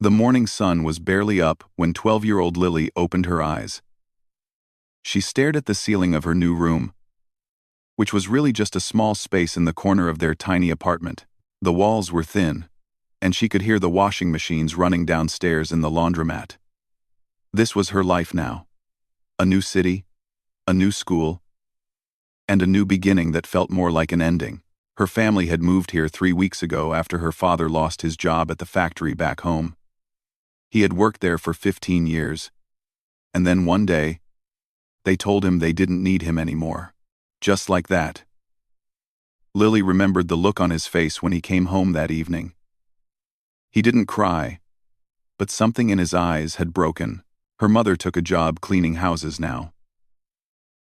The morning sun was barely up when 12-year-old Lily opened her eyes. She stared at the ceiling of her new room, which was really just a small space in the corner of their tiny apartment. The walls were thin, and she could hear the washing machines running downstairs in the laundromat. This was her life now. A new city, a new school, and a new beginning that felt more like an ending. Her family had moved here 3 weeks ago after her father lost his job at the factory back home. He had worked there for 15 years, and then one day, they told him they didn't need him anymore. Just like that. Lily remembered the look on his face when he came home that evening. He didn't cry, but something in his eyes had broken. Her mother took a job cleaning houses now.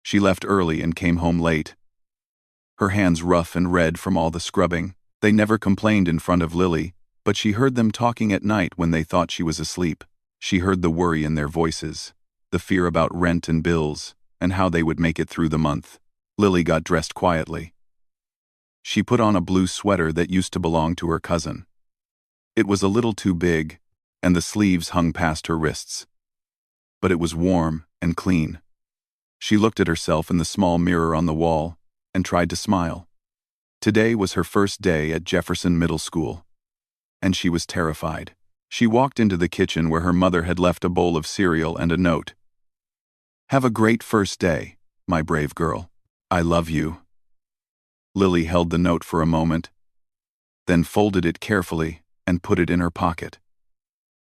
She left early and came home late, her hands rough and red from all the scrubbing. They never complained in front of Lily, but she heard them talking at night when they thought she was asleep. She heard the worry in their voices, the fear about rent and bills, and how they would make it through the month. Lily got dressed quietly. She put on a blue sweater that used to belong to her cousin. It was a little too big, and the sleeves hung past her wrists. But it was warm and clean. She looked at herself in the small mirror on the wall and tried to smile. Today was her first day at Jefferson Middle School, and she was terrified. She walked into the kitchen where her mother had left a bowl of cereal and a note. "Have a great first day, my brave girl. I love you." Lily held the note for a moment, then folded it carefully and put it in her pocket.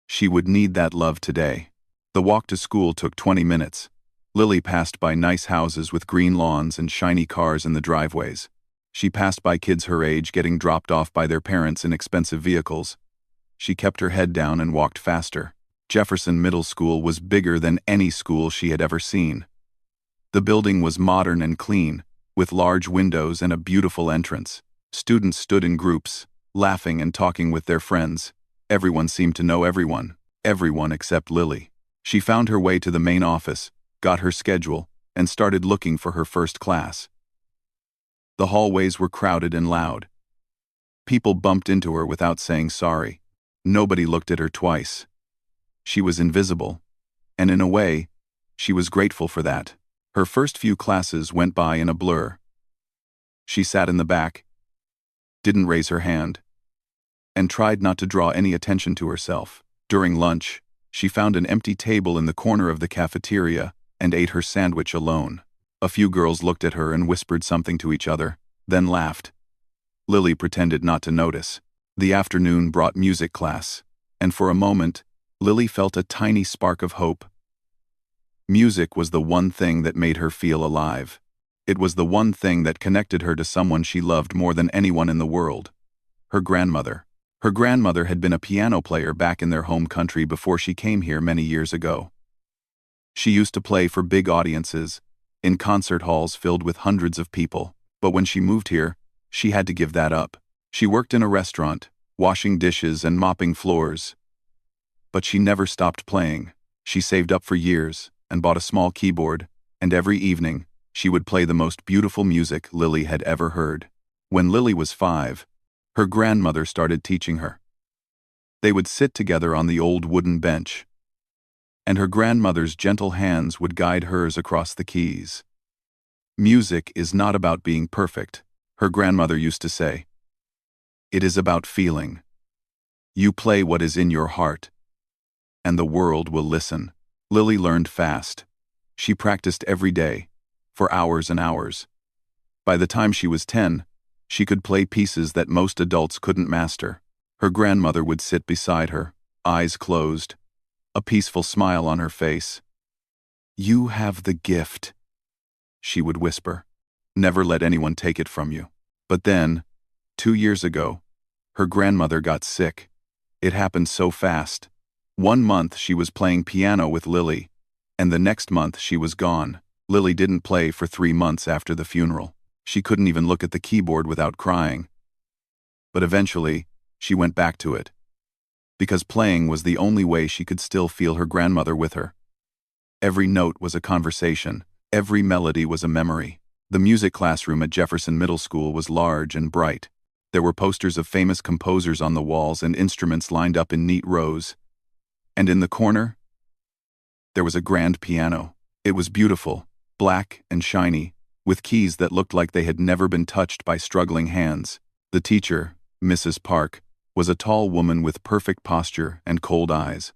She would need that love today. The walk to school took 20 minutes. Lily passed by nice houses with green lawns and shiny cars in the driveways. She passed by kids her age getting dropped off by their parents in expensive vehicles. She kept her head down and walked faster. Jefferson Middle School was bigger than any school she had ever seen. The building was modern and clean, with large windows and a beautiful entrance. Students stood in groups, laughing and talking with their friends. Everyone seemed to know everyone except Lily. She found her way to the main office, got her schedule, and started looking for her first class. The hallways were crowded and loud. People bumped into her without saying sorry. Nobody looked at her twice. She was invisible, and in a way, she was grateful for that. Her first few classes went by in a blur. She sat in the back, didn't raise her hand, and tried not to draw any attention to herself. During lunch, she found an empty table in the corner of the cafeteria and ate her sandwich alone. A few girls looked at her and whispered something to each other, then laughed. Lily pretended not to notice. The afternoon brought music class, and for a moment, Lily felt a tiny spark of hope. Music was the one thing that made her feel alive. It was the one thing that connected her to someone she loved more than anyone in the world: her grandmother. Her grandmother had been a piano player back in their home country before she came here many years ago. She used to play for big audiences, in concert halls filled with hundreds of people. But when she moved here, she had to give that up. She worked in a restaurant, washing dishes and mopping floors. But she never stopped playing. She saved up for years and bought a small keyboard, and every evening, she would play the most beautiful music Lily had ever heard. When Lily was 5, her grandmother started teaching her. They would sit together on the old wooden bench, and her grandmother's gentle hands would guide hers across the keys. "Music is not about being perfect," her grandmother used to say. "It is about feeling. You play what is in your heart, and the world will listen." Lily learned fast. She practiced every day, for hours and hours. By the time she was 10, she could play pieces that most adults couldn't master. Her grandmother would sit beside her, eyes closed, a peaceful smile on her face. "You have the gift," she would whisper. "Never let anyone take it from you." But then, 2 years ago, her grandmother got sick. It happened so fast. One month she was playing piano with Lily, and the next month she was gone. Lily didn't play for 3 months after the funeral. She couldn't even look at the keyboard without crying. But eventually, she went back to it, because playing was the only way she could still feel her grandmother with her. Every note was a conversation. Every melody was a memory. The music classroom at Jefferson Middle School was large and bright. There were posters of famous composers on the walls and instruments lined up in neat rows. And in the corner, there was a grand piano. It was beautiful, black and shiny, with keys that looked like they had never been touched by struggling hands. The teacher, Mrs. Park, was a tall woman with perfect posture and cold eyes.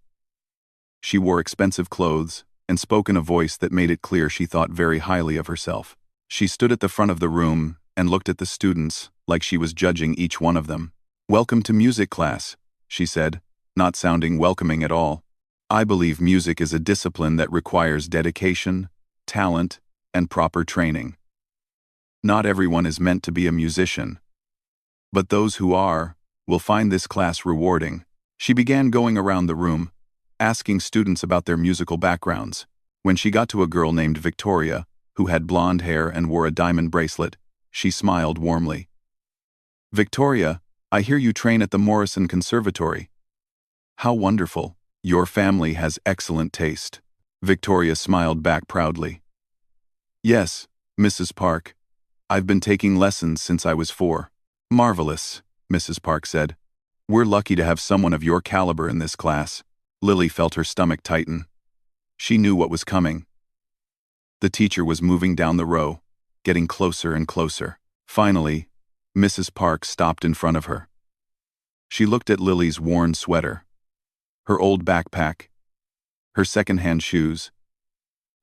She wore expensive clothes and spoke in a voice that made it clear she thought very highly of herself. She stood at the front of the room and looked at the students like she was judging each one of them. "Welcome to music class," she said, not sounding welcoming at all. "I believe music is a discipline that requires dedication, talent, and proper training. Not everyone is meant to be a musician, but those who are will find this class rewarding." She began going around the room, asking students about their musical backgrounds. When she got to a girl named Victoria, who had blonde hair and wore a diamond bracelet, she smiled warmly. "Victoria, I hear you train at the Morrison Conservatory. How wonderful. Your family has excellent taste." Victoria smiled back proudly. "Yes, Mrs. Park. I've been taking lessons since I was 4. "Marvelous," Mrs. Park said. "We're lucky to have someone of your caliber in this class." Lily felt her stomach tighten. She knew what was coming. The teacher was moving down the row, getting closer and closer. Finally, Mrs. Park stopped in front of her. She looked at Lily's worn sweater, her old backpack, her second-hand shoes.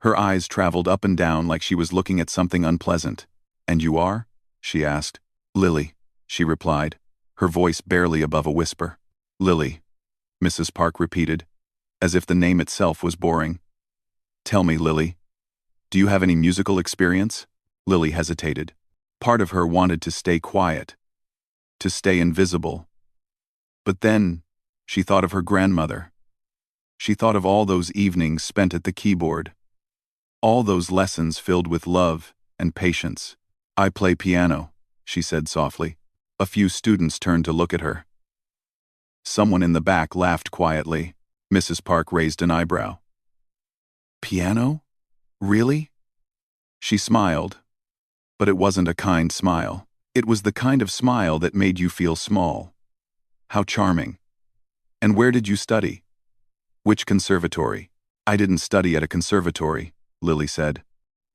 Her eyes traveled up and down like she was looking at something unpleasant. "And you are?" she asked. "Lily," she replied, her voice barely above a whisper. "Lily," Mrs. Park repeated, as if the name itself was boring. "Tell me, Lily, do you have any musical experience?" Lily hesitated. Part of her wanted to stay quiet, to stay invisible. But then, she thought of her grandmother. She thought of all those evenings spent at the keyboard. All those lessons filled with love and patience. "I play piano," she said softly. A few students turned to look at her. Someone in the back laughed quietly. Mrs. Park raised an eyebrow. "Piano? Really?" She smiled, but it wasn't a kind smile. It was the kind of smile that made you feel small. "How charming. And where did you study?" "Which conservatory?" "I didn't study at a conservatory," Lily said.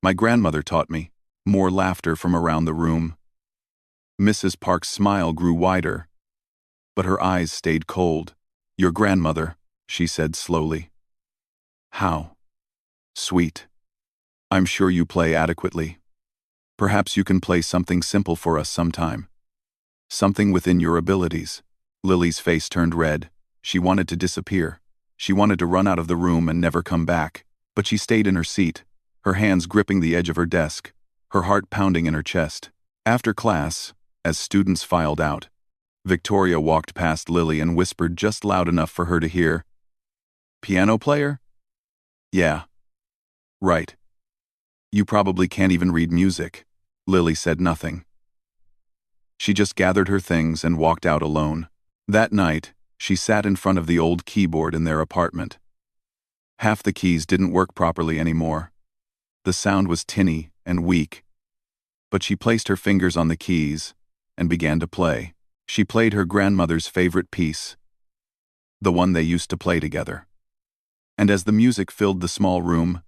"My grandmother taught me." More laughter from around the room. Mrs. Park's smile grew wider, but her eyes stayed cold. "Your grandmother," she said slowly. "How sweet. I'm sure you play adequately. Perhaps you can play something simple for us sometime. Something within your abilities." Lily's face turned red. She wanted to disappear. She wanted to run out of the room and never come back. But she stayed in her seat, her hands gripping the edge of her desk, her heart pounding in her chest. After class, as students filed out, Victoria walked past Lily and whispered just loud enough for her to hear, "Piano player? Yeah. Right. You probably can't even read music." Lily said nothing. She just gathered her things and walked out alone. That night, she sat in front of the old keyboard in their apartment. Half the keys didn't work properly anymore. The sound was tinny and weak. But she placed her fingers on the keys and began to play. She played her grandmother's favorite piece, the one they used to play together. And as the music filled the small room,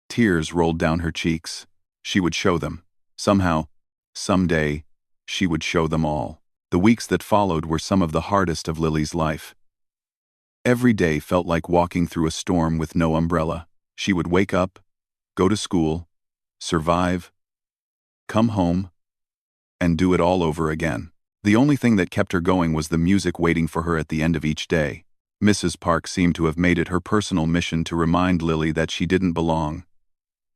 tears rolled down her cheeks. She would show them. Somehow, someday, she would show them all. The weeks that followed were some of the hardest of Lily's life. Every day felt like walking through a storm with no umbrella. She would wake up, go to school, survive, come home, and do it all over again. The only thing that kept her going was the music waiting for her at the end of each day. Mrs. Park seemed to have made it her personal mission to remind Lily that she didn't belong.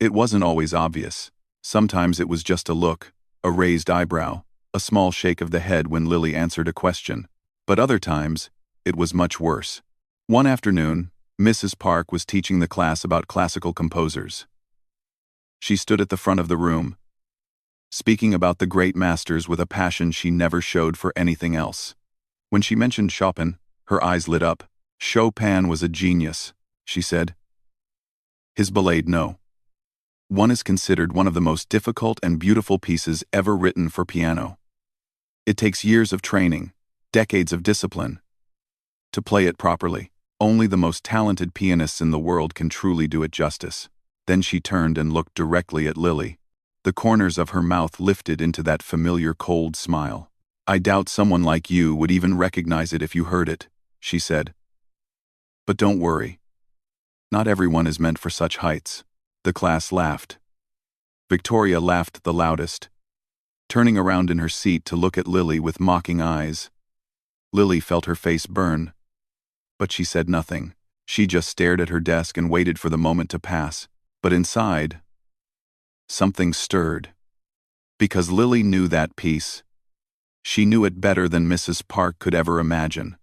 It wasn't always obvious. Sometimes it was just a look, a raised eyebrow, a small shake of the head when Lily answered a question. But other times, it was much worse. One afternoon, Mrs. Park was teaching the class about classical composers. She stood at the front of the room, speaking about the great masters with a passion she never showed for anything else. When she mentioned Chopin, her eyes lit up. "Chopin was a genius," she said. "His Ballade No. 1 is considered one of the most difficult and beautiful pieces ever written for piano. It takes years of training, decades of discipline, to play it properly. Only the most talented pianists in the world can truly do it justice. Then she turned and looked directly at Lily. The corners of her mouth lifted into that familiar cold smile. "I doubt someone like you would even recognize it if you heard it," she said. "But don't worry. Not everyone is meant for such heights." The class laughed. Victoria laughed the loudest, turning around in her seat to look at Lily with mocking eyes. Lily felt her face burn, but she said nothing. She just stared at her desk and waited for the moment to pass. But inside, something stirred. Because Lily knew that piece. She knew it better than Mrs. Park could ever imagine.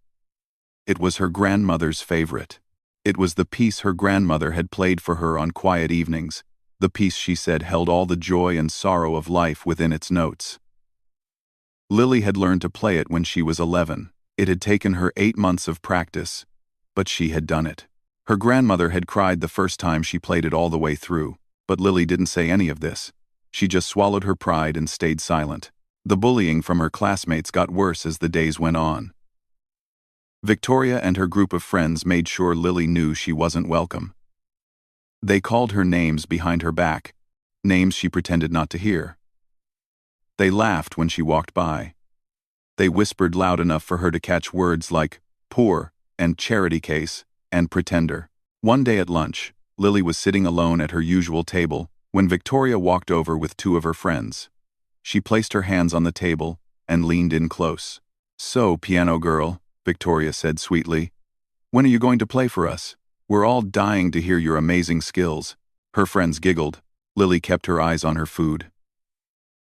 It was her grandmother's favorite. It was the piece her grandmother had played for her on quiet evenings. The piece, she said, held all the joy and sorrow of life within its notes. Lily had learned to play it when she was 11. It had taken her 8 months of practice, but she had done it. Her grandmother had cried the first time she played it all the way through, but Lily didn't say any of this. She just swallowed her pride and stayed silent. The bullying from her classmates got worse as the days went on. Victoria and her group of friends made sure Lily knew she wasn't welcome. They called her names behind her back, names she pretended not to hear. They laughed when she walked by. They whispered loud enough for her to catch words like poor and charity case and pretender. One day at lunch, Lily was sitting alone at her usual table when Victoria walked over with 2 of her friends. She placed her hands on the table and leaned in close. "So, piano girl," Victoria said sweetly, "when are you going to play for us? We're all dying to hear your amazing skills." Her friends giggled. Lily kept her eyes on her food.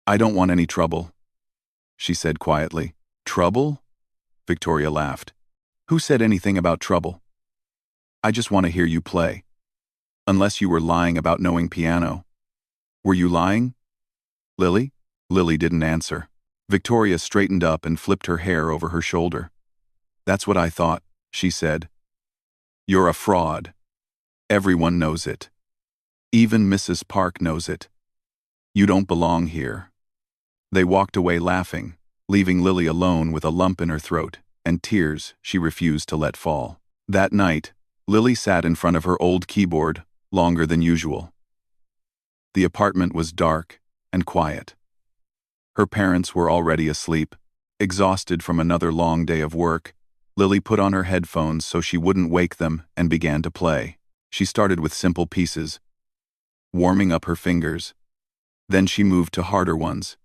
"I don't want any trouble," she said quietly. "Trouble?" Victoria laughed. "Who said anything about trouble? I just want to hear you play. Unless you were lying about knowing piano." "Were you lying, Lily?" Lily didn't answer. Victoria straightened up and flipped her hair over her shoulder. "That's what I thought," she said. "You're a fraud. Everyone knows it. Even Mrs. Park knows it. You don't belong here." They walked away laughing, leaving Lily alone with a lump in her throat and tears she refused to let fall. That night, Lily sat in front of her old keyboard longer than usual. The apartment was dark and quiet. Her parents were already asleep, exhausted from another long day of work. Lily put on her headphones so she wouldn't wake them and began to play. She started with simple pieces, warming up her fingers. Then she moved to harder ones,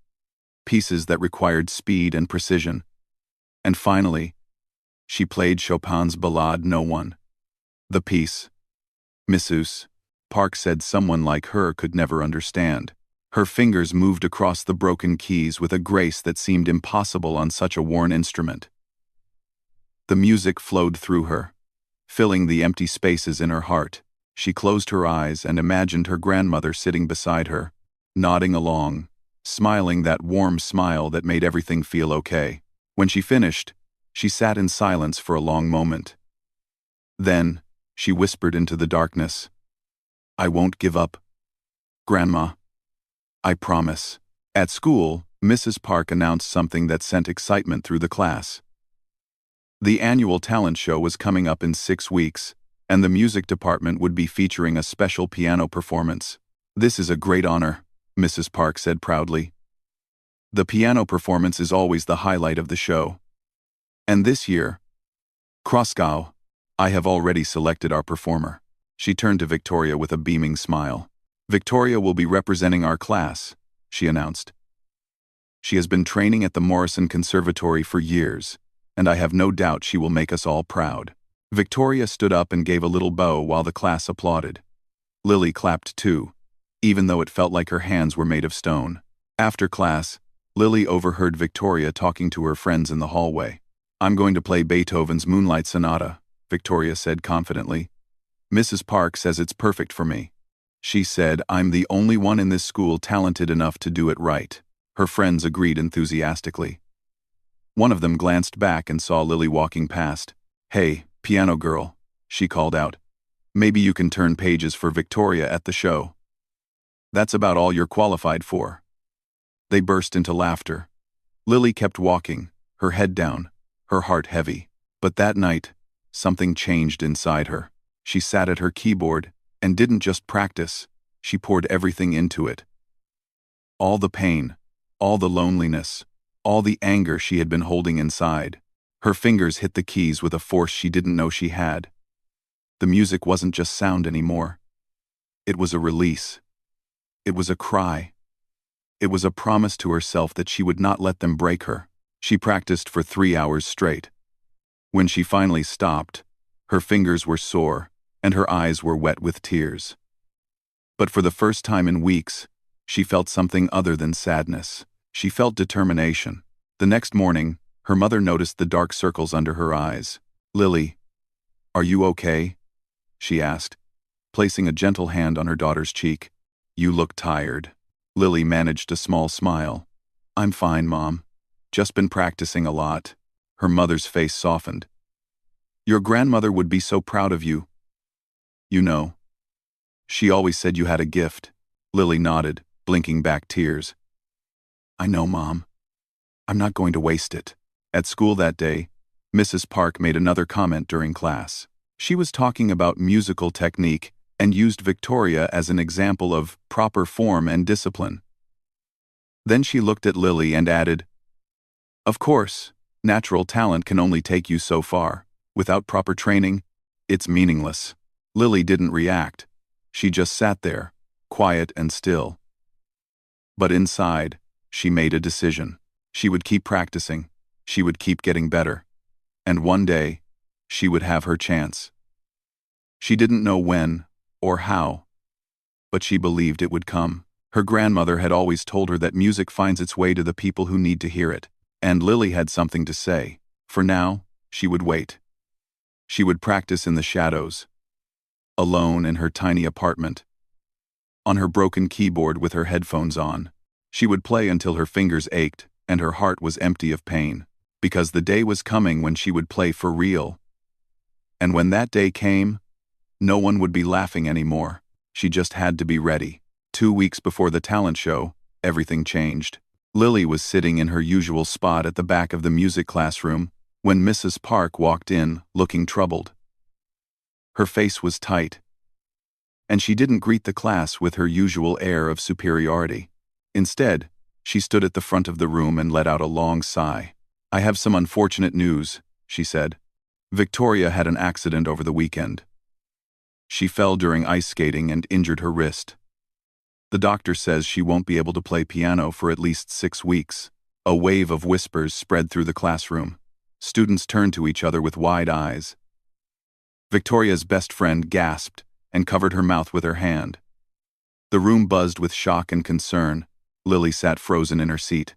pieces that required speed and precision. And finally, she played Chopin's Ballade No. 1. The piece, Mrs. Park said someone like her could never understand. Her fingers moved across the broken keys with a grace that seemed impossible on such a worn instrument. The music flowed through her, filling the empty spaces in her heart. She closed her eyes and imagined her grandmother sitting beside her, nodding along, smiling that warm smile that made everything feel okay. When she finished, she sat in silence for a long moment. Then, she whispered into the darkness, "I won't give up, Grandma. I promise." At school, Mrs. Park announced something that sent excitement through the class. The annual talent show was coming up in 6 weeks, and the music department would be featuring a special piano performance. "This is a great honor," Mrs. Park said proudly. "The piano performance is always the highlight of the show. And this year, Kraskow, I have already selected our performer." She turned to Victoria with a beaming smile. "Victoria will be representing our class," she announced. "She has been training at the Morrison Conservatory for years, and I have no doubt she will make us all proud." Victoria stood up and gave a little bow while the class applauded. Lily clapped too, even though it felt like her hands were made of stone. After class, Lily overheard Victoria talking to her friends in the hallway. "I'm going to play Beethoven's Moonlight Sonata," Victoria said confidently. "Mrs. Park says it's perfect for me. She said I'm the only one in this school talented enough to do it right." Her friends agreed enthusiastically. One of them glanced back and saw Lily walking past. "Hey, piano girl," she called out. "Maybe you can turn pages for Victoria at the show. That's about all you're qualified for." They burst into laughter. Lily kept walking, her head down, her heart heavy. But that night, something changed inside her. She sat at her keyboard and didn't just practice, she poured everything into it. All the pain, all the loneliness, all the anger she had been holding inside. Her fingers hit the keys with a force she didn't know she had. The music wasn't just sound anymore. It was a release. It was a cry. It was a promise to herself that she would not let them break her. She practiced for 3 hours straight. When she finally stopped, her fingers were sore and her eyes were wet with tears. But for the first time in weeks, she felt something other than sadness. She felt determination. The next morning, her mother noticed the dark circles under her eyes. "Lily, are you okay?" she asked, placing a gentle hand on her daughter's cheek. "You look tired." Lily managed a small smile. "I'm fine, Mom. Just been practicing a lot." Her mother's face softened. "Your grandmother would be so proud of you. You know. She always said you had a gift." Lily nodded, blinking back tears. "I know, Mom. I'm not going to waste it." At school that day, Mrs. Park made another comment during class. She was talking about musical technique and used Victoria as an example of proper form and discipline. Then she looked at Lily and added, "Of course, natural talent can only take you so far. Without proper training, it's meaningless." Lily didn't react. She just sat there, quiet and still. But inside, she made a decision. She would keep practicing. She would keep getting better. And one day, she would have her chance. She didn't know when or how, but she believed it would come. Her grandmother had always told her that music finds its way to the people who need to hear it, and Lily had something to say. For now, she would wait. She would practice in the shadows, alone in her tiny apartment, on her broken keyboard with her headphones on. She would play until her fingers ached and her heart was empty of pain, because the day was coming when she would play for real. And when that day came, no one would be laughing anymore. She just had to be ready. 2 weeks before the talent show, everything changed. Lily was sitting in her usual spot at the back of the music classroom when Mrs. Park walked in, looking troubled. Her face was tight, and she didn't greet the class with her usual air of superiority. Instead, she stood at the front of the room and let out a long sigh. "I have some unfortunate news," she said. "Victoria had an accident over the weekend. She fell during ice skating and injured her wrist. The doctor says she won't be able to play piano for at least 6 weeks." A wave of whispers spread through the classroom. Students turned to each other with wide eyes. Victoria's best friend gasped and covered her mouth with her hand. The room buzzed with shock and concern. Lily sat frozen in her seat.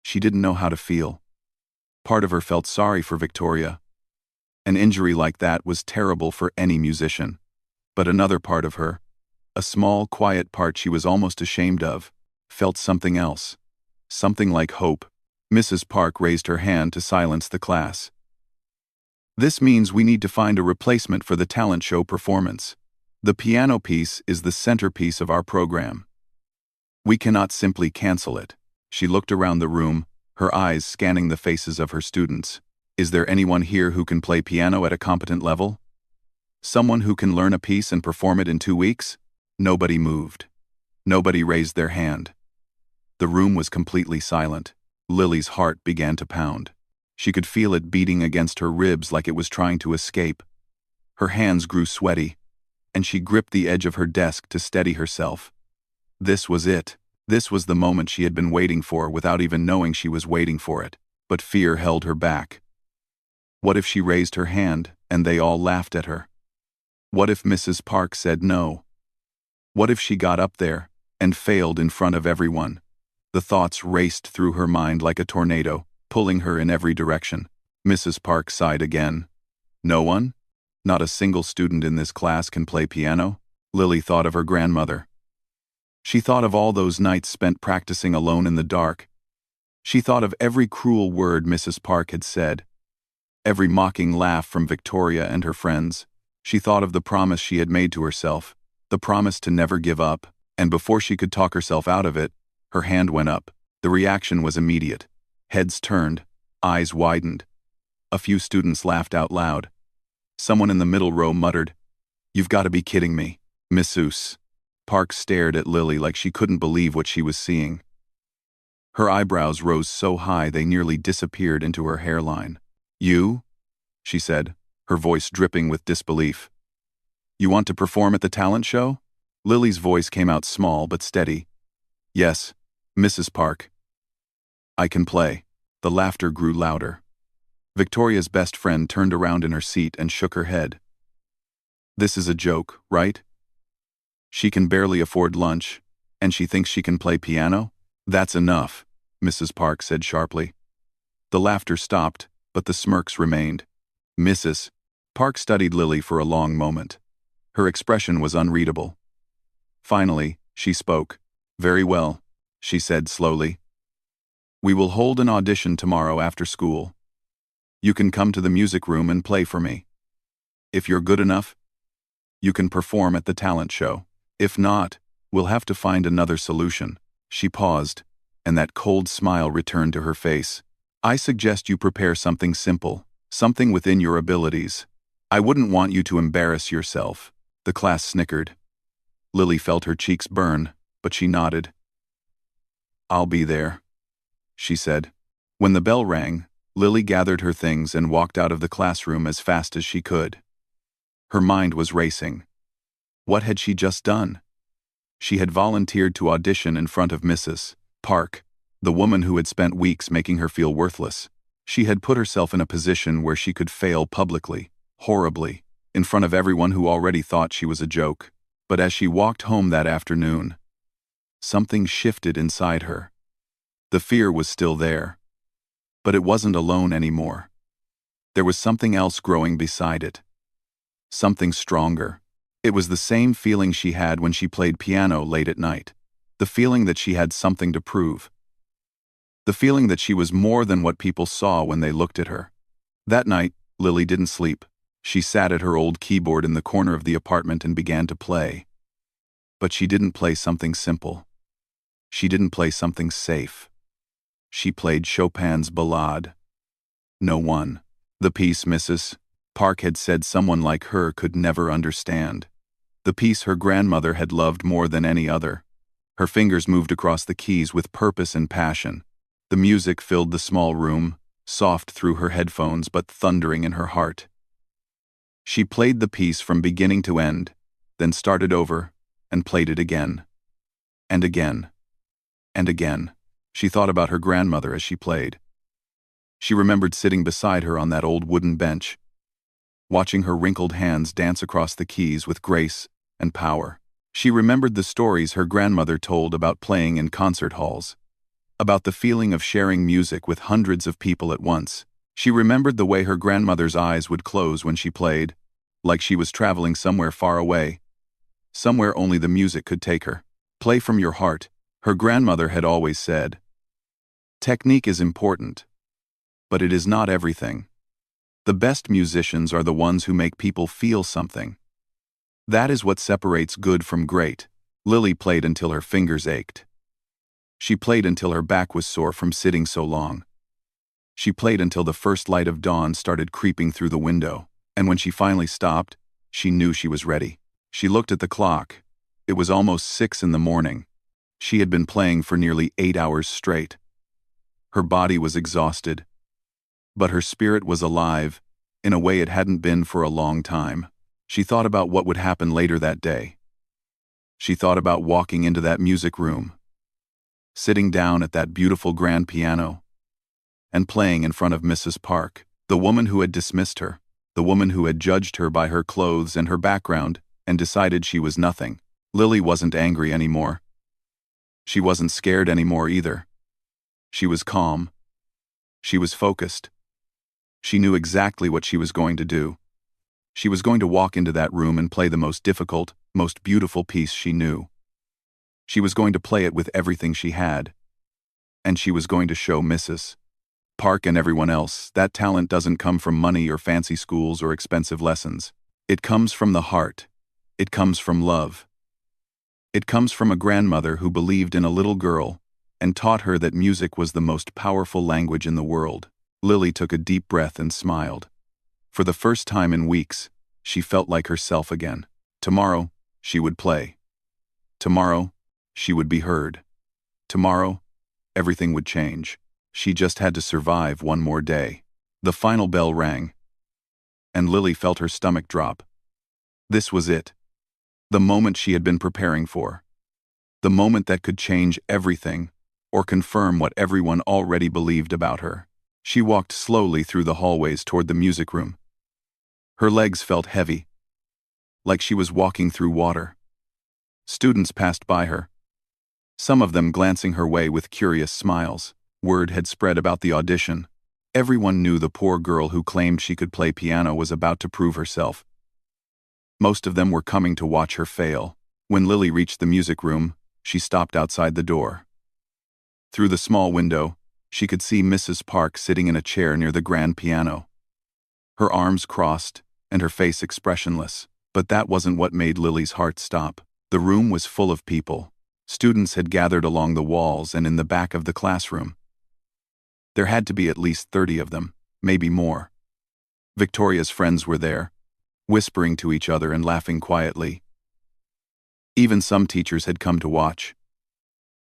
She didn't know how to feel. Part of her felt sorry for Victoria. An injury like that was terrible for any musician. But another part of her, a small, quiet part she was almost ashamed of, felt something else. Something like hope. Mrs. Park raised her hand to silence the class. "This means we need to find a replacement for the talent show performance. The piano piece is the centerpiece of our program. We cannot simply cancel it." She looked around the room, her eyes scanning the faces of her students. "Is there anyone here who can play piano at a competent level? Someone who can learn a piece and perform it in 2 weeks?" Nobody moved. Nobody raised their hand. The room was completely silent. Lily's heart began to pound. She could feel it beating against her ribs like it was trying to escape. Her hands grew sweaty, and she gripped the edge of her desk to steady herself. This was it. This was the moment she had been waiting for without even knowing she was waiting for it. But fear held her back. What if she raised her hand and they all laughed at her? What if Mrs. Park said no? What if she got up there and failed in front of everyone? The thoughts raced through her mind like a tornado, pulling her in every direction. Mrs. Park sighed again. "No one? Not a single student in this class can play piano?" Lily thought of her grandmother. She thought of all those nights spent practicing alone in the dark. She thought of every cruel word Mrs. Park had said, every mocking laugh from Victoria and her friends. She thought of the promise she had made to herself, the promise to never give up, and before she could talk herself out of it, her hand went up. The reaction was immediate. Heads turned, eyes widened. A few students laughed out loud. Someone in the middle row muttered, "You've got to be kidding me, Missus." Park stared at Lily like she couldn't believe what she was seeing. Her eyebrows rose so high they nearly disappeared into her hairline. "You?" she said, her voice dripping with disbelief. "You want to perform at the talent show?" Lily's voice came out small but steady. "Yes, Mrs. Park. I can play." The laughter grew louder. Victoria's best friend turned around in her seat and shook her head. "This is a joke, right? She can barely afford lunch, and she thinks she can play piano?" "That's enough," Mrs. Park said sharply. The laughter stopped, but the smirks remained. "Mrs. Park studied Lily for a long moment. Her expression was unreadable. Finally, she spoke. "Very well," she said slowly. "We will hold an audition tomorrow after school. You can come to the music room and play for me. If you're good enough, you can perform at the talent show. If not, we'll have to find another solution." She paused, and that cold smile returned to her face. "I suggest you prepare something simple, something within your abilities. I wouldn't want you to embarrass yourself." The class snickered. Lily felt her cheeks burn, but she nodded. "I'll be there," she said. When the bell rang, Lily gathered her things and walked out of the classroom as fast as she could. Her mind was racing. What had she just done? She had volunteered to audition in front of Mrs. Park, the woman who had spent weeks making her feel worthless. She had put herself in a position where she could fail publicly, horribly, in front of everyone who already thought she was a joke. But as she walked home that afternoon, something shifted inside her. The fear was still there, but it wasn't alone anymore. There was something else growing beside it. Something stronger. It was the same feeling she had when she played piano late at night. The feeling that she had something to prove. The feeling that she was more than what people saw when they looked at her. That night, Lily didn't sleep. She sat at her old keyboard in the corner of the apartment and began to play. But she didn't play something simple. She didn't play something safe. She played Chopin's Ballade. No one. The piece Mrs. Park had said someone like her could never understand. The piece her grandmother had loved more than any other. Her fingers moved across the keys with purpose and passion. The music filled the small room, soft through her headphones but thundering in her heart. She played the piece from beginning to end, then started over and played it again. And again. And again. She thought about her grandmother as she played. She remembered sitting beside her on that old wooden bench, watching her wrinkled hands dance across the keys with grace and power. She remembered the stories her grandmother told about playing in concert halls, about the feeling of sharing music with hundreds of people at once. She remembered the way her grandmother's eyes would close when she played, like she was traveling somewhere far away, somewhere only the music could take her. "Play from your heart," her grandmother had always said. Technique is important, but it is not everything. The best musicians are the ones who make people feel something. That is what separates good from great. Lily played until her fingers ached. She played until her back was sore from sitting so long. She played until the first light of dawn started creeping through the window, and when she finally stopped, she knew she was ready. She looked at the clock. It was almost 6 in the morning. She had been playing for nearly 8 hours straight. Her body was exhausted, but her spirit was alive in a way it hadn't been for a long time. She thought about what would happen later that day. She thought about walking into that music room, sitting down at that beautiful grand piano, and playing in front of Mrs. Park, the woman who had dismissed her, the woman who had judged her by her clothes and her background and decided she was nothing. Lily wasn't angry anymore. She wasn't scared anymore either. She was calm. She was focused. She knew exactly what she was going to do. She was going to walk into that room and play the most difficult, most beautiful piece she knew. She was going to play it with everything she had. And she was going to show Mrs. Park and everyone else that talent doesn't come from money or fancy schools or expensive lessons. It comes from the heart. It comes from love. It comes from a grandmother who believed in a little girl and taught her that music was the most powerful language in the world. Lily took a deep breath and smiled. For the first time in weeks, she felt like herself again. Tomorrow, she would play. Tomorrow, she would be heard. Tomorrow, everything would change. She just had to survive one more day. The final bell rang, and Lily felt her stomach drop. This was it. The moment she had been preparing for. The moment that could change everything, or confirm what everyone already believed about her. She walked slowly through the hallways toward the music room. Her legs felt heavy, like she was walking through water. Students passed by her, some of them glancing her way with curious smiles. Word had spread about the audition. Everyone knew the poor girl who claimed she could play piano was about to prove herself. Most of them were coming to watch her fail. When Lily reached the music room, she stopped outside the door. Through the small window, she could see Mrs. Park sitting in a chair near the grand piano. Her arms crossed, and her face expressionless. But that wasn't what made Lily's heart stop. The room was full of people. Students had gathered along the walls and in the back of the classroom. There had to be at least 30 of them, maybe more. Victoria's friends were there, whispering to each other and laughing quietly. Even some teachers had come to watch.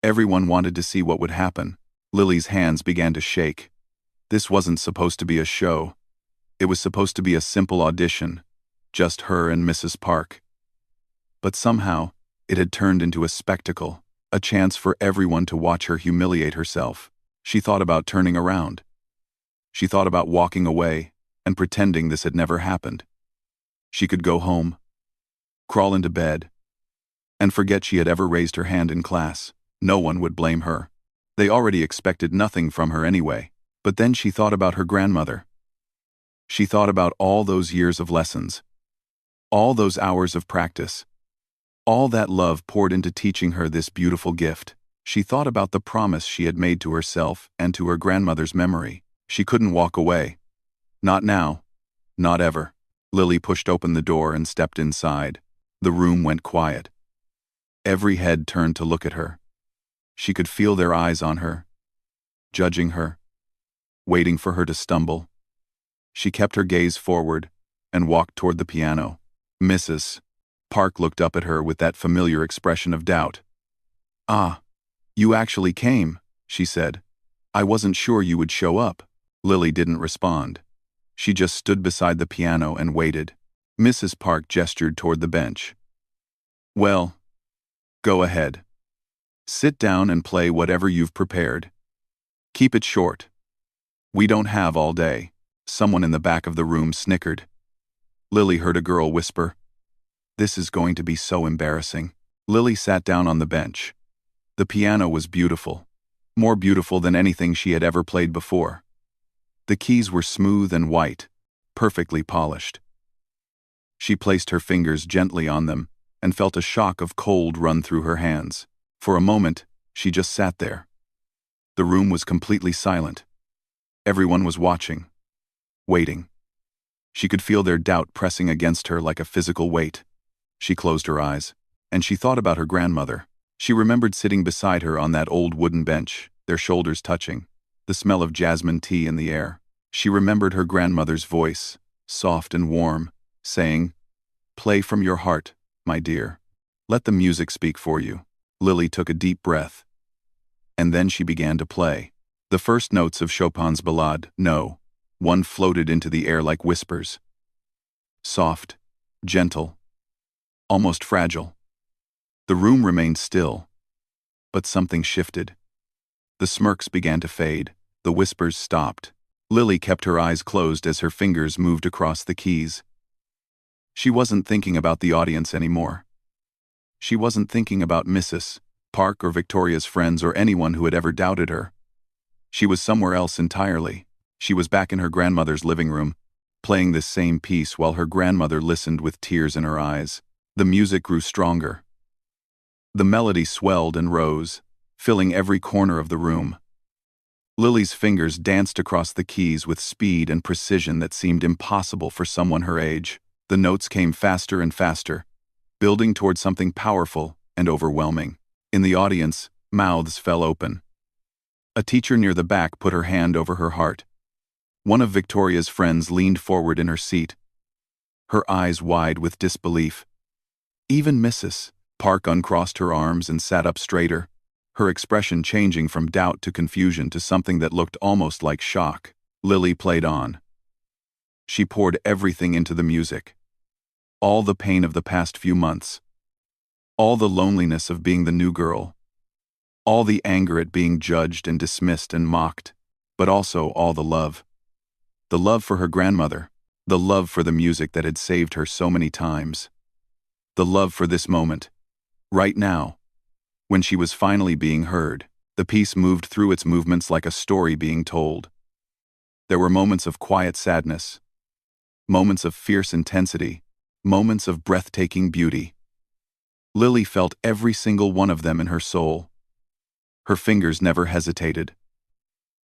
Everyone wanted to see what would happen. Lily's hands began to shake. This wasn't supposed to be a show. It was supposed to be a simple audition, just her and Mrs. Park. But somehow, it had turned into a spectacle, a chance for everyone to watch her humiliate herself. She thought about turning around. She thought about walking away and pretending this had never happened. She could go home, crawl into bed, and forget she had ever raised her hand in class. No one would blame her. They already expected nothing from her anyway. But then she thought about her grandmother. She thought about all those years of lessons, all those hours of practice, all that love poured into teaching her this beautiful gift. She thought about the promise she had made to herself and to her grandmother's memory. She couldn't walk away. Not now. Not ever. Lily pushed open the door and stepped inside. The room went quiet. Every head turned to look at her. She could feel their eyes on her, judging her, waiting for her to stumble. She kept her gaze forward and walked toward the piano. Mrs. Park looked up at her with that familiar expression of doubt. "Ah, you actually came," she said. "I wasn't sure you would show up." Lily didn't respond. She just stood beside the piano and waited. Mrs. Park gestured toward the bench. "Well, go ahead. Sit down and play whatever you've prepared. Keep it short. We don't have all day." Someone in the back of the room snickered. Lily heard a girl whisper, "This is going to be so embarrassing." Lily sat down on the bench. The piano was beautiful, more beautiful than anything she had ever played before. The keys were smooth and white, perfectly polished. She placed her fingers gently on them and felt a shock of cold run through her hands. For a moment, she just sat there. The room was completely silent. Everyone was watching, waiting. She could feel their doubt pressing against her like a physical weight. She closed her eyes, and she thought about her grandmother. She remembered sitting beside her on that old wooden bench, their shoulders touching, the smell of jasmine tea in the air. She remembered her grandmother's voice, soft and warm, saying, "Play from your heart, my dear. Let the music speak for you." Lily took a deep breath. And then she began to play. The first notes of Chopin's Ballade, No. 1 floated into the air like whispers. Soft, gentle, almost fragile. The room remained still, but something shifted. The smirks began to fade, the whispers stopped. Lily kept her eyes closed as her fingers moved across the keys. She wasn't thinking about the audience anymore. She wasn't thinking about Mrs. Park or Victoria's friends or anyone who had ever doubted her. She was somewhere else entirely. She was back in her grandmother's living room, playing this same piece while her grandmother listened with tears in her eyes. The music grew stronger. The melody swelled and rose, filling every corner of the room. Lily's fingers danced across the keys with speed and precision that seemed impossible for someone her age. The notes came faster and faster, building toward something powerful and overwhelming. In the audience, mouths fell open. A teacher near the back put her hand over her heart. One of Victoria's friends leaned forward in her seat, her eyes wide with disbelief. Even Mrs. Park uncrossed her arms and sat up straighter, her expression changing from doubt to confusion to something that looked almost like shock. Lily played on. She poured everything into the music. All the pain of the past few months. All the loneliness of being the new girl. All the anger at being judged and dismissed and mocked. But also all the love. The love for her grandmother. The love for the music that had saved her so many times. The love for this moment. Right now. When she was finally being heard, the piece moved through its movements like a story being told. There were moments of quiet sadness. Moments of fierce intensity. Moments of breathtaking beauty. Lily felt every single one of them in her soul. Her fingers never hesitated.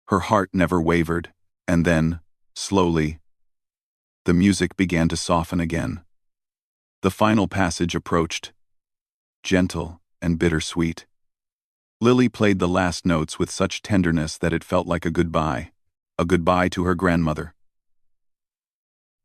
Her heart never wavered, and then, slowly, the music began to soften again. The final passage approached, gentle and bittersweet. Lily played the last notes with such tenderness that it felt like a goodbye to her grandmother.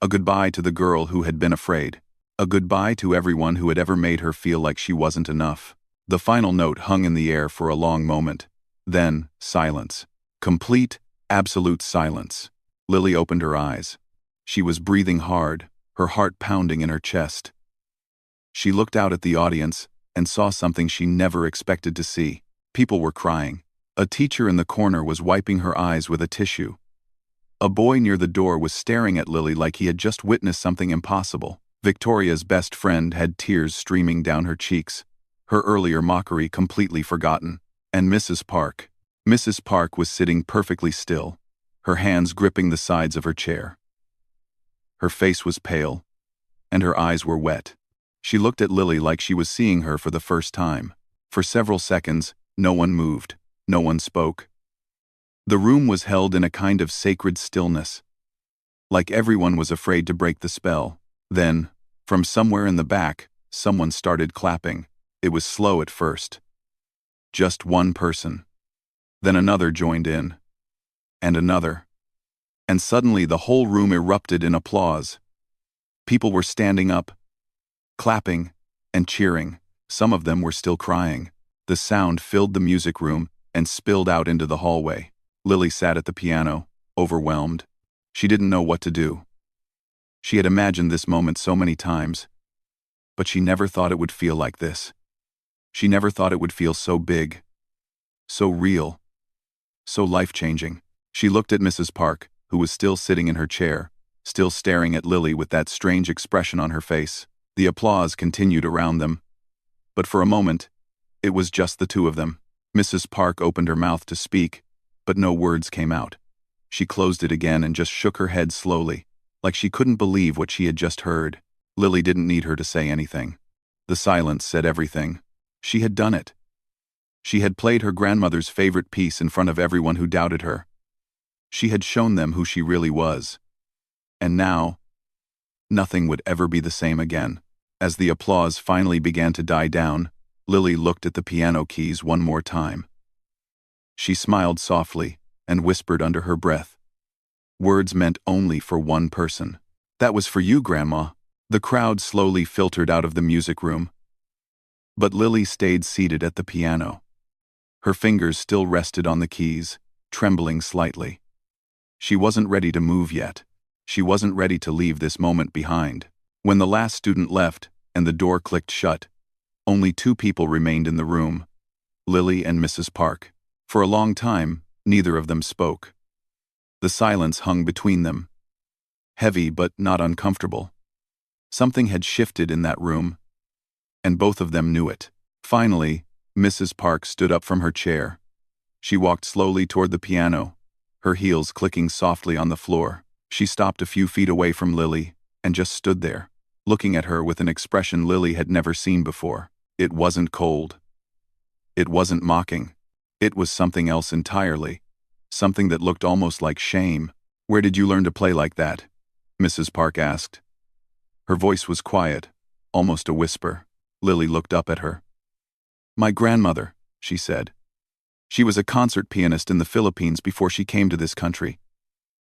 A goodbye to the girl who had been afraid. A goodbye to everyone who had ever made her feel like she wasn't enough. The final note hung in the air for a long moment. Then, silence. Complete, absolute silence. Lily opened her eyes. She was breathing hard, her heart pounding in her chest. She looked out at the audience and saw something she never expected to see. People were crying. A teacher in the corner was wiping her eyes with a tissue. A boy near the door was staring at Lily like he had just witnessed something impossible. Victoria's best friend had tears streaming down her cheeks, her earlier mockery completely forgotten. And Mrs. Park. Mrs. Park was sitting perfectly still, her hands gripping the sides of her chair. Her face was pale, and her eyes were wet. She looked at Lily like she was seeing her for the first time. For several seconds, no one moved, no one spoke. The room was held in a kind of sacred stillness, like everyone was afraid to break the spell. Then, from somewhere in the back, someone started clapping. It was slow at first. Just one person. Then another joined in. And another. And suddenly the whole room erupted in applause. People were standing up, clapping, and cheering. Some of them were still crying. The sound filled the music room and spilled out into the hallway. Lily sat at the piano, overwhelmed. She didn't know what to do. She had imagined this moment so many times, but she never thought it would feel like this. She never thought it would feel so big, so real, so life-changing. She looked at Mrs. Park, who was still sitting in her chair, still staring at Lily with that strange expression on her face. The applause continued around them, but for a moment, it was just the two of them. Mrs. Park opened her mouth to speak, but no words came out. She closed it again and just shook her head slowly, like she couldn't believe what she had just heard. Lily didn't need her to say anything. The silence said everything. She had done it. She had played her grandmother's favorite piece in front of everyone who doubted her. She had shown them who she really was. And now, nothing would ever be the same again. As the applause finally began to die down, Lily looked at the piano keys one more time. She smiled softly and whispered under her breath. Words meant only for one person. That was for you, Grandma. The crowd slowly filtered out of the music room. But Lily stayed seated at the piano. Her fingers still rested on the keys, trembling slightly. She wasn't ready to move yet. She wasn't ready to leave this moment behind. When the last student left and the door clicked shut, only two people remained in the room, Lily and Mrs. Park. For a long time, neither of them spoke. The silence hung between them, heavy but not uncomfortable. Something had shifted in that room, and both of them knew it. Finally, Mrs. Park stood up from her chair. She walked slowly toward the piano, her heels clicking softly on the floor. She stopped a few feet away from Lily and just stood there, looking at her with an expression Lily had never seen before. It wasn't cold. It wasn't mocking. It was something else entirely, something that looked almost like shame. "Where did you learn to play like that?" Mrs. Park asked. Her voice was quiet, almost a whisper. Lily looked up at her. "My grandmother," she said. "She was a concert pianist in the Philippines before she came to this country.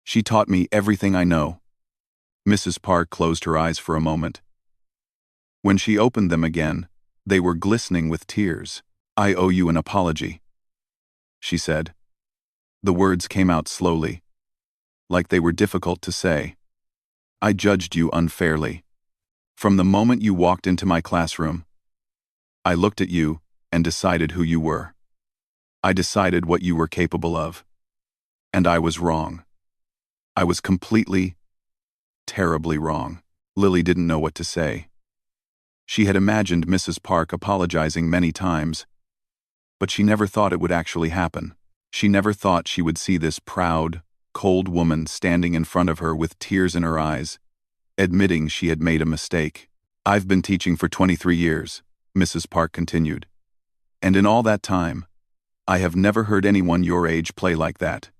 She taught me everything I know. Mrs. Park closed her eyes for a moment. When she opened them again, they were glistening with tears. "I owe you an apology," she said. The words came out slowly, like they were difficult to say. "I judged you unfairly. From the moment you walked into my classroom, I looked at you and decided who you were. I decided what you were capable of. And I was wrong. I was completely, terribly wrong." Lily didn't know what to say. She had imagined Mrs. Park apologizing many times, but she never thought it would actually happen. She never thought she would see this proud, cold woman standing in front of her with tears in her eyes, admitting she had made a mistake. "I've been teaching for 23 years, Mrs. Park continued. "And in all that time, I have never heard anyone your age play like that.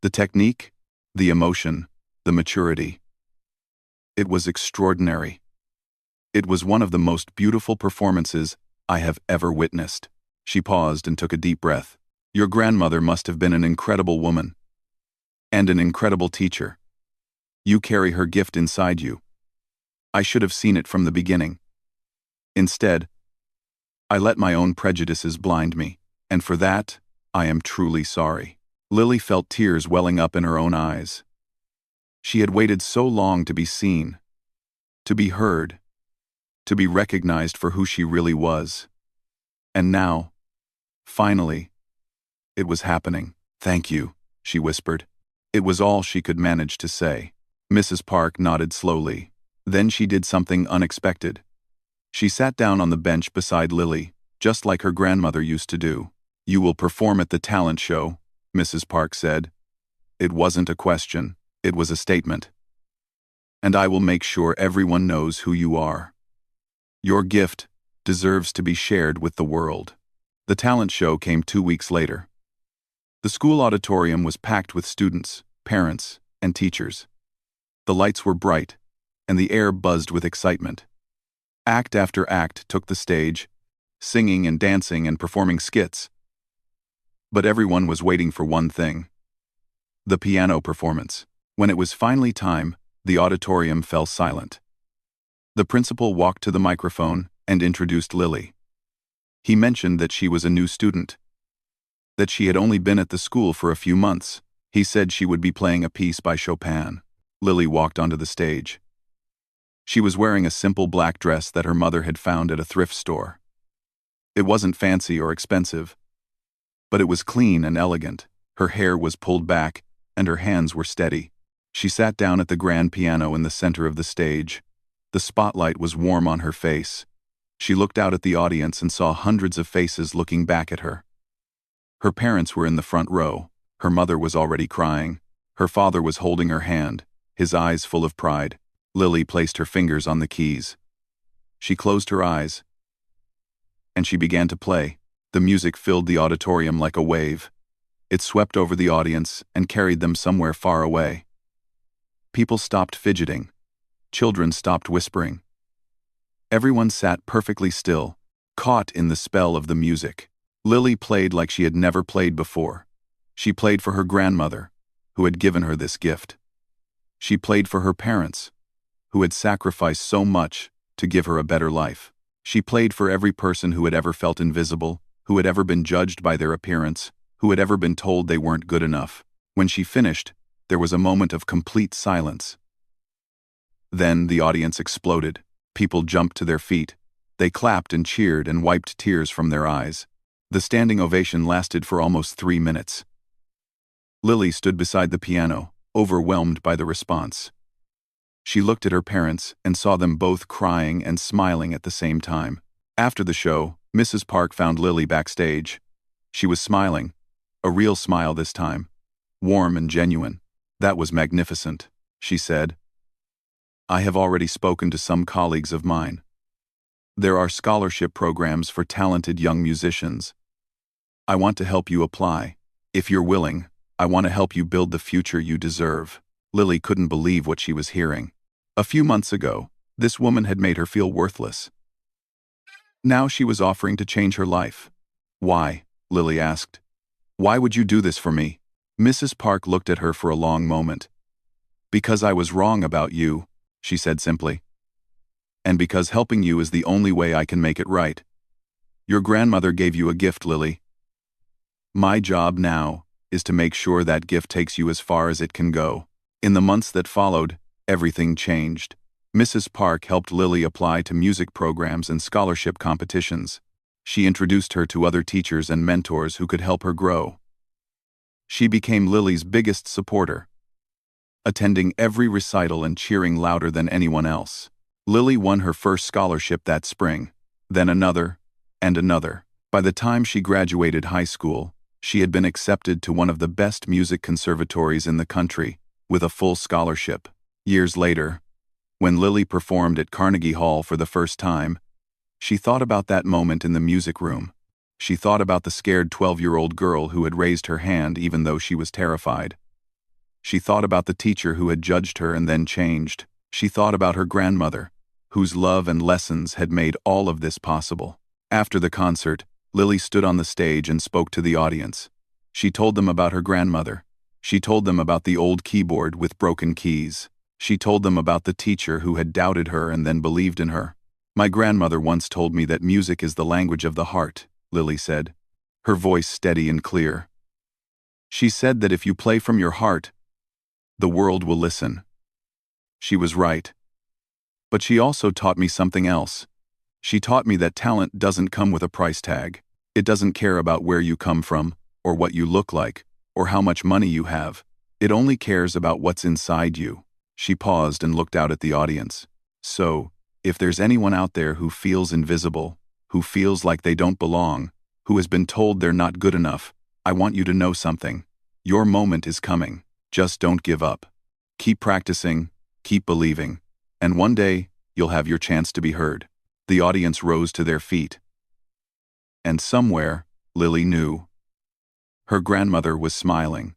The technique, the emotion, the maturity. It was extraordinary. It was one of the most beautiful performances I have ever witnessed." She paused and took a deep breath. "Your grandmother must have been an incredible woman. And an incredible teacher. You carry her gift inside you. I should have seen it from the beginning. Instead, I let my own prejudices blind me, and for that, I am truly sorry." Lily felt tears welling up in her own eyes. She had waited so long to be seen, to be heard, to be recognized for who she really was. And now, finally, it was happening. "Thank you," she whispered. It was all she could manage to say. Mrs. Park nodded slowly. Then she did something unexpected. She sat down on the bench beside Lily, just like her grandmother used to do. "You will perform at the talent show," Mrs. Park said. It wasn't a question, it was a statement. "And I will make sure everyone knows who you are. Your gift deserves to be shared with the world." The talent show came 2 weeks later. The school auditorium was packed with students, parents, and teachers. The lights were bright, and the air buzzed with excitement. Act after act took the stage, singing and dancing and performing skits. But everyone was waiting for one thing: the piano performance. When it was finally time, the auditorium fell silent. The principal walked to the microphone and introduced Lily. He mentioned that she was a new student, that she had only been at the school for a few months. He said she would be playing a piece by Chopin. Lily walked onto the stage. She was wearing a simple black dress that her mother had found at a thrift store. It wasn't fancy or expensive, but it was clean and elegant. Her hair was pulled back, and her hands were steady. She sat down at the grand piano in the center of the stage. The spotlight was warm on her face. She looked out at the audience and saw hundreds of faces looking back at her. Her parents were in the front row. Her mother was already crying. Her father was holding her hand, his eyes full of pride. Lily placed her fingers on the keys. She closed her eyes, and she began to play. The music filled the auditorium like a wave. It swept over the audience and carried them somewhere far away. People stopped fidgeting. Children stopped whispering. Everyone sat perfectly still, caught in the spell of the music. Lily played like she had never played before. She played for her grandmother, who had given her this gift. She played for her parents, who had sacrificed so much to give her a better life. She played for every person who had ever felt invisible, who had ever been judged by their appearance, who had ever been told they weren't good enough. When she finished, there was a moment of complete silence. Then the audience exploded. People jumped to their feet. They clapped and cheered and wiped tears from their eyes. The standing ovation lasted for almost 3 minutes. Lily stood beside the piano, overwhelmed by the response. She looked at her parents and saw them both crying and smiling at the same time. After the show, Mrs. Park found Lily backstage. She was smiling, a real smile this time, warm and genuine. "That was magnificent," she said. "I have already spoken to some colleagues of mine. There are scholarship programs for talented young musicians. I want to help you apply. If you're willing, I want to help you build the future you deserve." Lily couldn't believe what she was hearing. A few months ago, this woman had made her feel worthless. Now she was offering to change her life. "Why?" Lily asked. "Why would you do this for me?" Mrs. Park looked at her for a long moment. "Because I was wrong about you," she said simply. "And because helping you is the only way I can make it right. Your grandmother gave you a gift, Lily. My job now is to make sure that gift takes you as far as it can go." In the months that followed, everything changed. Mrs. Park helped Lily apply to music programs and scholarship competitions. She introduced her to other teachers and mentors who could help her grow. She became Lily's biggest supporter, attending every recital and cheering louder than anyone else. Lily won her first scholarship that spring, then another, and another. By the time she graduated high school, she had been accepted to one of the best music conservatories in the country, with a full scholarship. Years later, when Lily performed at Carnegie Hall for the first time, she thought about that moment in the music room. She thought about the scared 12-year-old girl who had raised her hand even though she was terrified. She thought about the teacher who had judged her and then changed. She thought about her grandmother, whose love and lessons had made all of this possible. After the concert, Lily stood on the stage and spoke to the audience. She told them about her grandmother. She told them about the old keyboard with broken keys. She told them about the teacher who had doubted her and then believed in her. "My grandmother once told me that music is the language of the heart," Lily said, her voice steady and clear. "She said that if you play from your heart, the world will listen." She was right. But she also taught me something else. She taught me that talent doesn't come with a price tag. It doesn't care about where you come from, or what you look like, or how much money you have. It only cares about what's inside you. She paused and looked out at the audience. "So, if there's anyone out there who feels invisible, who feels like they don't belong, who has been told they're not good enough, I want you to know something. Your moment is coming. Just don't give up. Keep practicing, keep believing, and one day, you'll have your chance to be heard." The audience rose to their feet. And somewhere, Lily knew, her grandmother was smiling.